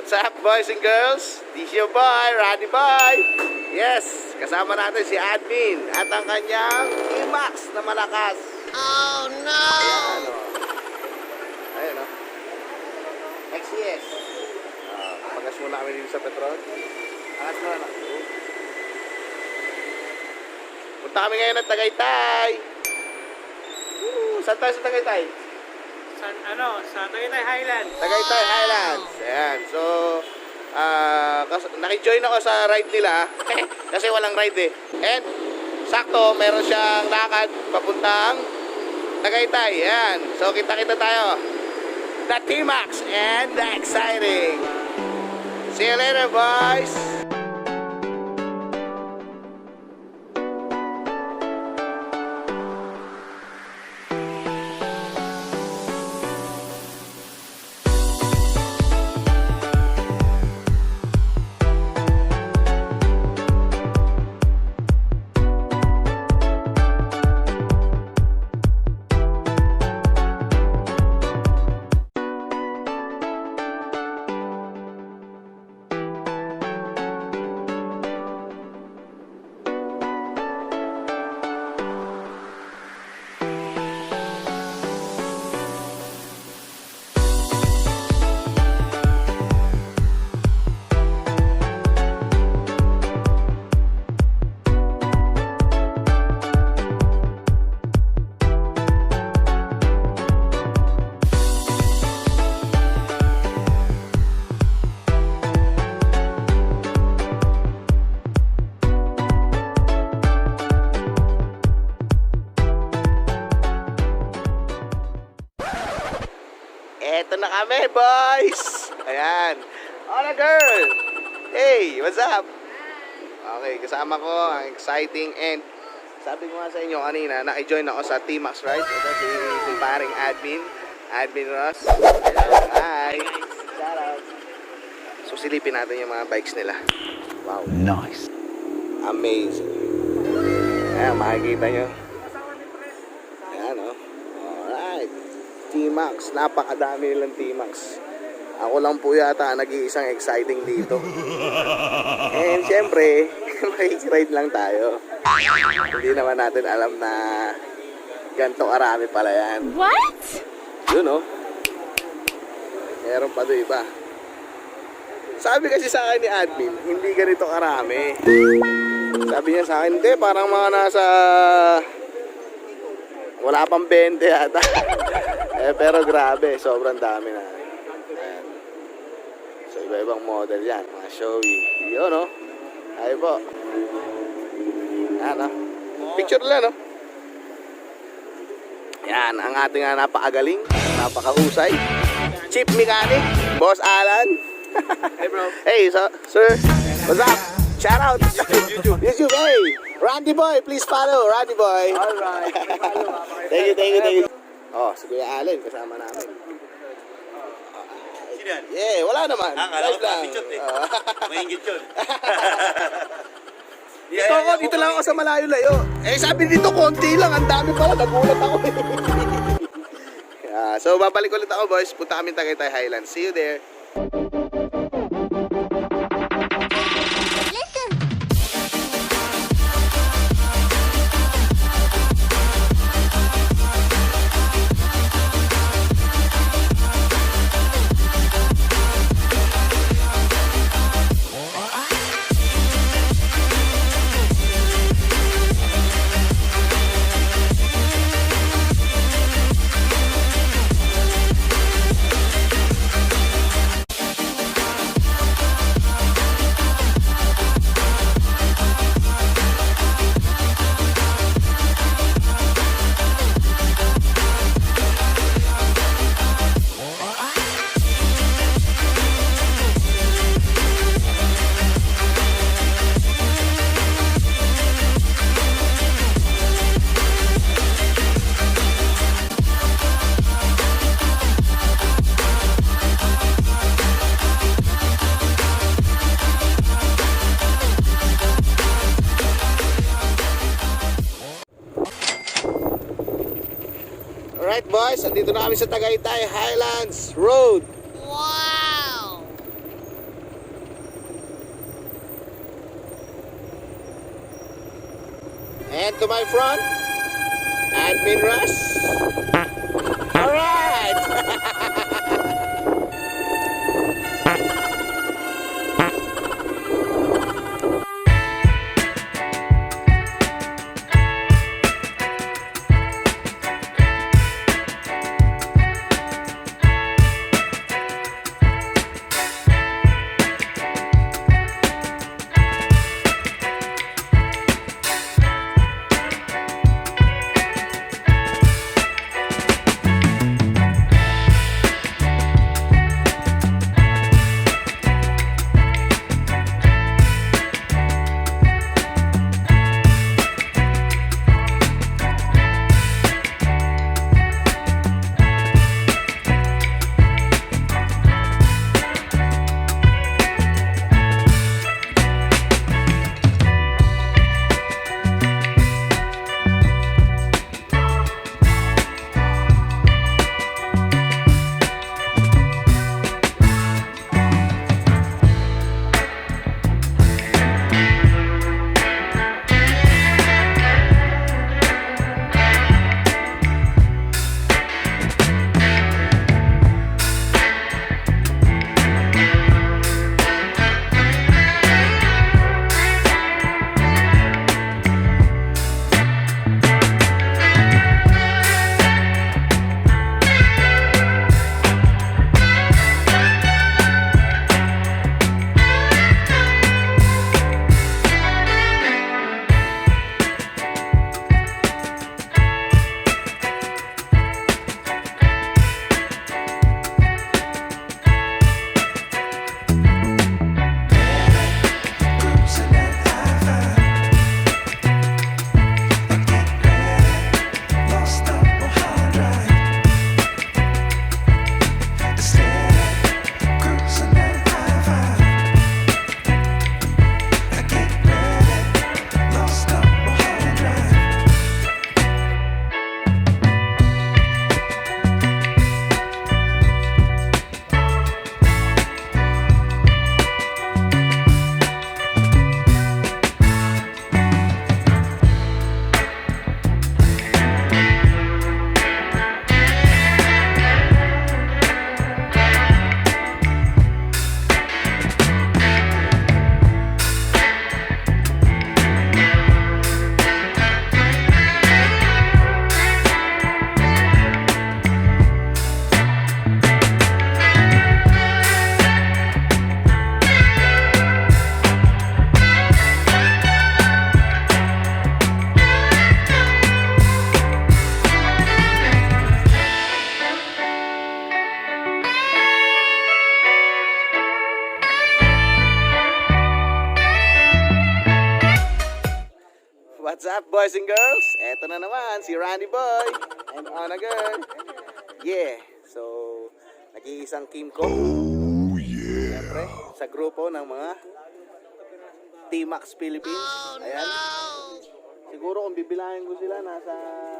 What's up, boys and girls? This your boy, Roddy Boy. Yes, kasama natin si Admin at ang kanyang T-Max na malakas. Oh no! Ayan, o. Ayan, o. XCS. Pagas muna kami dito sa petrol. Angas mo na. Punta kami ngayon ng Tagaytay. Saan tayo sa Tagaytay? Sa Tagaytay Highlands. Tagaytay Highlands. Ayan. So, nakijoin ako sa ride nila kasi walang ride eh. And, sakto, meron siyang lakad papuntang Tagaytay. Ayan. So, kita-kita tayo. The T-Max and the exciting. See you later, boys. Eto na kami, boys! Ayan. Hola, girl! Hey, what's up? Okay, kasama ko ang exciting and sabi ko nga sa inyo kanina, naki-join ako sa T-Max ride. Ito si paring Admin Ross. Ayan, hi! Shout out! So, silipin natin yung mga bikes nila. Wow. Nice. Amazing. Ayan, makikita nyo. Ayan, oh. Alright. T-Max. Napakadami nilang T-Max. Ako lang po yata nag-iisang exciting dito. And syempre, makikiride lang tayo. Hindi naman natin alam na ganito karami pala yan. What? Yun, oh. Meron pa doon iba. Sabi kasi sa akin ni Admin, hindi ganito karami. Sabi niya sa akin, hindi, parang mga nasa wala pang 20 yata. Pero grabe, sobrang dami na. Ayan. So iba-ibang model yan, mga showy. Yun, no? Ay po. Ayan, no? Picture lang, no? Yan, ang ating napakagaling, napakahusay chief mechanic, Boss Alan. Hey bro. Hey, sir, what's up? Shout out. YouTube. Hey, Randy Boy, please follow Randy Boy. Alright. Thank you. Oh, si Kuya Allen, kasama namin. Sino yan? Yeah, wala naman. Kala ko Live lang. picture eh. Maingit yun. Dito lang ako sa malayo-layo. Eh, sabi dito, konti lang. Ang dami pala. Nagulat ako. So, babalik ulit ako, boys. Punta kami Tagaytay Highlands. See you there. Alright boys, andito na kami sa Tagaytay Highlands Road. Wow! to my front. Admin Russ. Alright! What's up, boys and girls? Eto na naman, si Randy Boy and Ana Girl. Yeah, so nag-iisang team ko. Siyempre, sa grupo ng mga T-Max Philippines. Ayan. Siguro kung bibilangin ko sila, nasa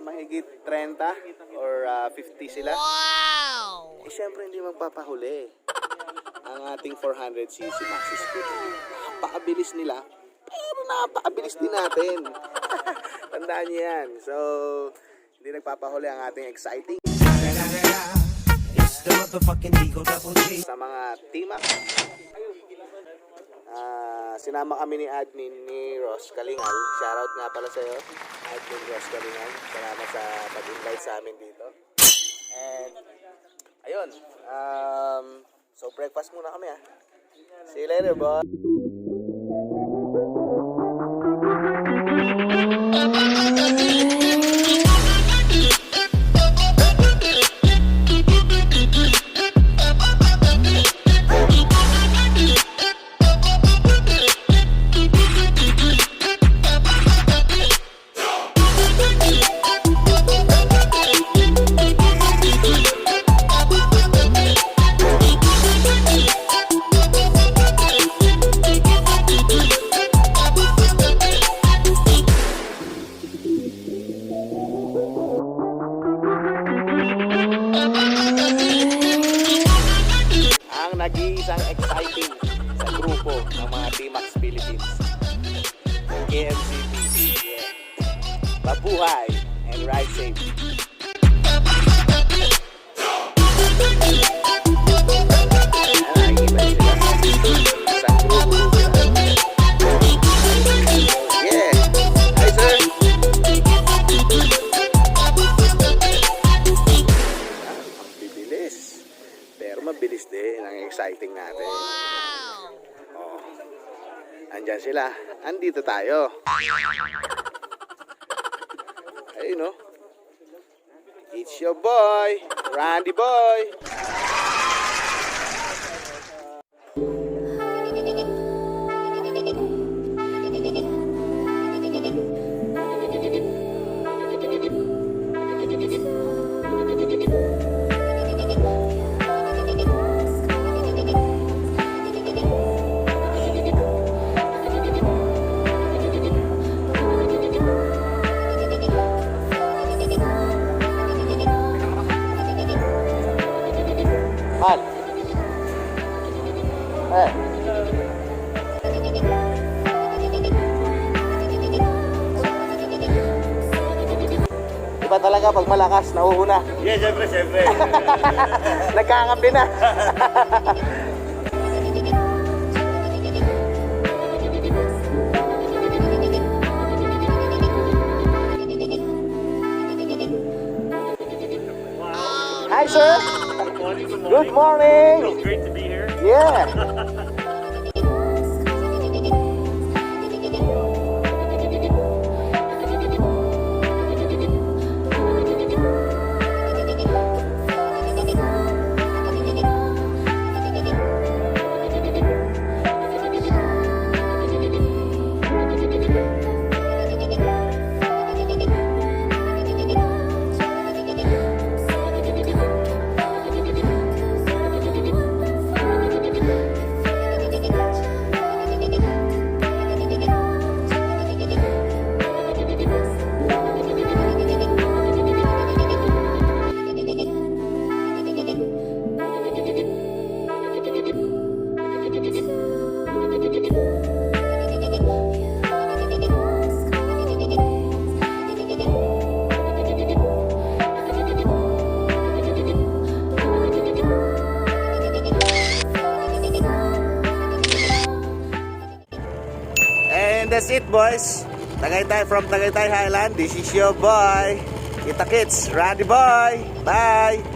mahigit 30 or 50 sila. Wow! Eh, siyempre hindi magpapahuli ang ating 400cc Maxi Scooter. Napakabilis nila, pero napakabilis din natin. Tandaan niyo yan. So, hindi nagpapahuli ang ating exciting sa mga T-Max. Sinama kami ni admin ni Ross Kalingal. Shoutout nga pala sa'yo, admin Ross Kalingal. Salamat sa pag-invite sa amin dito. And, ayun. So, breakfast muna kami ah. See you later, boy. Nag-iisang exciting sa grupo ng mga T-Max Philippines. KMCP. Yeah. Mabuhay and ride safe. Yeah. Hi, sir. Ang bibilis. Pero mabilis din ang exciting natin. Oh. Andyan sila. Andito tayo. Ayun, no? It's your boy, Randy Boy. Mal. Iba talaga pag malakas, nauuna. Yeah, syempre. Nagkakampi na. Hi, sir. Good morning. It's great to be here. Yeah. And that's it, boys. Tagaytay from Tagaytay Highland. This is your boy, Kita Kids, Randy Boy. Bye.